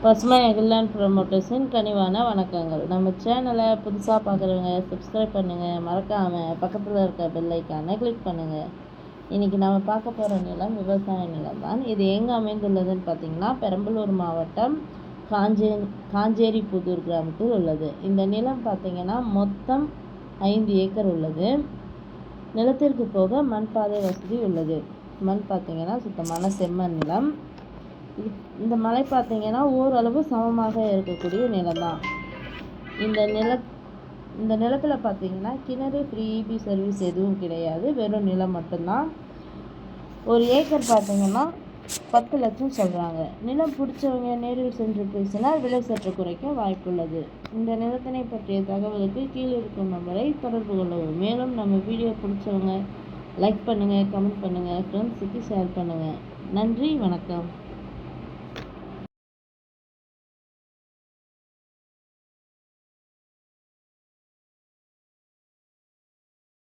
பசுமை அகிலான் ப்ரமோட்டர்ஸின் கனிவான வணக்கங்கள். நம்ம சேனலை புதுசாக பார்க்குறவங்க சப்ஸ்கிரைப் பண்ணுங்கள், மறக்காமல் பக்கத்தில் இருக்க பெல் ஐக்கானை கிளிக் பண்ணுங்கள். இன்றைக்கி நம்ம பார்க்க போகிற நிலம் விவசாய நிலம் தான். இது எங்கே அமைந்துள்ளதுன்னு பார்த்திங்கன்னா பெரம்பலூர் மாவட்டம் காஞ்சேரிப்புதூர் கிராமத்தில் உள்ளது. இந்த நிலம் பார்த்திங்கன்னா மொத்தம் 5 ஏக்கர் உள்ளது. நிலத்திற்கு போக மண் பாதை வசதி உள்ளது. மண் பார்த்திங்கன்னா சுத்தமான செம்மண் நிலம். இந்த மலை பார்த்திங்கன்னா ஓரளவு சமமாக இருக்கக்கூடிய நிலம் தான். இந்த நிலத்தில் பார்த்திங்கன்னா கிணறு ஃப்ரீ இபி சர்வீஸ் எதுவும் கிடையாது, வெறும் நிலம் மட்டும்தான். ஒரு ஏக்கர் பார்த்திங்கன்னா 10 லட்சம் சொல்கிறாங்க. நிலம் பிடிச்சவங்க நேரில் சென்று பேசினால் விலை சற்று குறைக்க வாய்ப்புள்ளது. இந்த நிலத்தினை பற்றிய தகவலுக்கு கீழே இருக்கும் நம்பரை தொடர்பு கொள்ளவும். மேலும் நம்ம வீடியோ பிடிச்சவங்க லைக் பண்ணுங்கள், கமெண்ட் பண்ணுங்கள், ஃப்ரெண்ட்ஸுக்கு ஷேர் பண்ணுங்கள். நன்றி, வணக்கம்.